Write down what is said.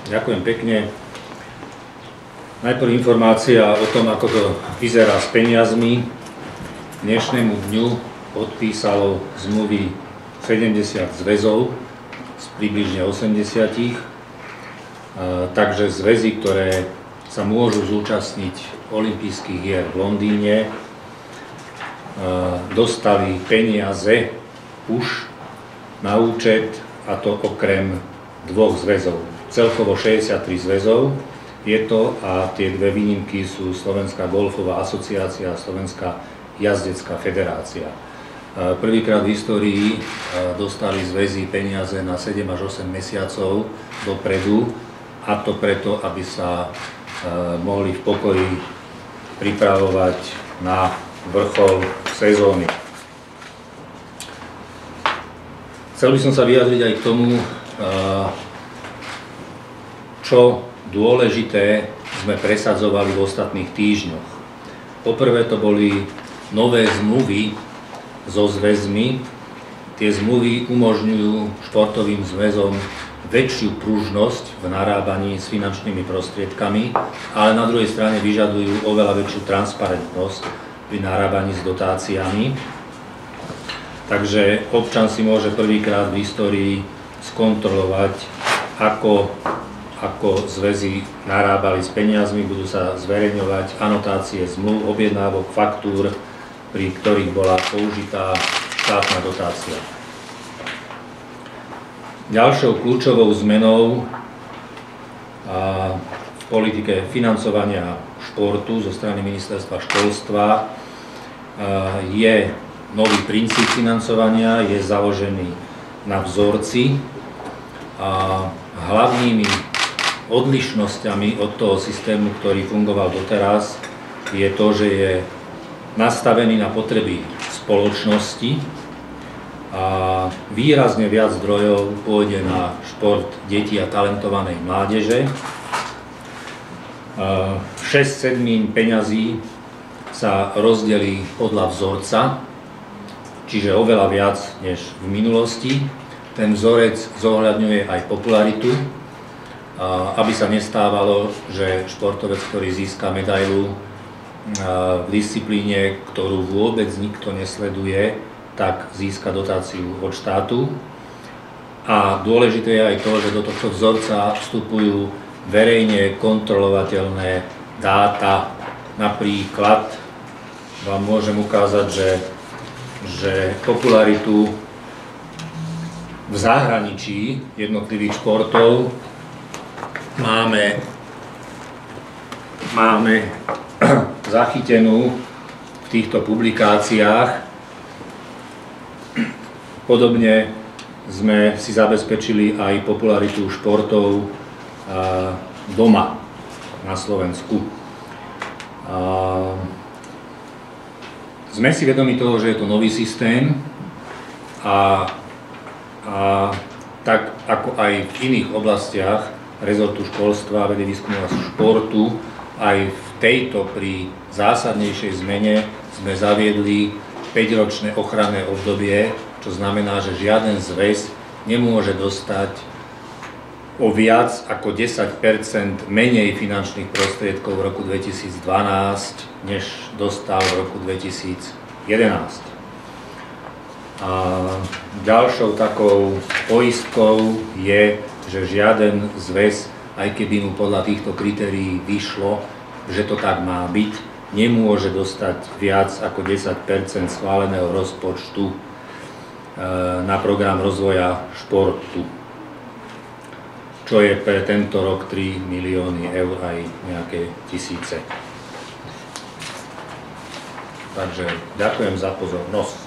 Ďakujem pekne. Najprv informácia o tom, ako to vyzerá s peniazmi. K dnešnému dňu podpísalo zmluvy 70 zväzov z približne 80. Takže zväzy, ktoré sa môžu zúčastniť olympijských hier v Londýne, dostali peniaze už na účet, a to okrem dvoch zväzov. Celkovo 63 zväzov je to a tie dve výnimky sú Slovenská golfová asociácia a Slovenská jazdecká federácia. Prvýkrát v histórii dostali zväzy peniaze na 7 až 8 mesiacov dopredu, a to preto, aby sa mohli v pokoji pripravovať na vrchol sezóny. Chcel by som sa vyjadriť aj k tomu, čo dôležité sme presadzovali v ostatných týždňoch. Poprvé to boli nové zmluvy so zväzmi. Tie zmluvy umožňujú športovým zväzom väčšiu pružnosť v narábaní s finančnými prostriedkami, ale na druhej strane vyžadujú oveľa väčšiu transparentnosť pri narábaní s dotáciami. Takže občan si môže prvýkrát v histórii skontrolovať, ako zväzy narábali s peniazmi. Budú sa zverejňovať anotácie zmluv, objednávok, faktúr, pri ktorých bola použitá štátna dotácia. Ďalšou kľúčovou zmenou v politike financovania športu zo strany Ministerstva školstva je nový princíp financovania, je založený na vzorci a hlavnými odlišnosťami od toho systému, ktorý fungoval doteraz, je to, že je nastavený na potreby spoločnosti a výrazne viac zdrojov pôjde na šport detí a talentovanej mládeže. 6/7 peňazí sa rozdelí podľa vzorca, čiže oveľa viac než v minulosti. Ten vzorec zohľadňuje aj popularitu, aby sa nestávalo, že športovec, ktorý získa medailu v disciplíne, ktorú vôbec nikto nesleduje, tak získa dotáciu od štátu. A dôležité je aj to, že do tohto vzorca vstupujú verejne kontrolovateľné dáta. Napríklad vám môžem ukázať, že popularitu v zahraničí jednotlivých športov máme zachytenú v týchto publikáciách. Podobne sme si zabezpečili aj popularitu športov doma na Slovensku. Sme si vedomi toho, že je to nový systém a tak ako aj v iných oblastiach rezortu školstva, vedy, výskumu a športu, aj v tejto pri zásadnejšej zmene sme zaviedli 5-ročné ochranné obdobie, čo znamená, že žiaden zväz nemôže dostať o viac ako 10% menej finančných prostriedkov v roku 2012, než dostal v roku 2011. A ďalšou takou poistkou je, že žiaden zväz, aj keby mu podľa týchto kritérií vyšlo, že to tak má byť, nemôže dostať viac ako 10% schváleného rozpočtu na program rozvoja športu, čo je pre tento rok 3 milióny eur aj nejaké tisíce. Takže ďakujem za pozornosť.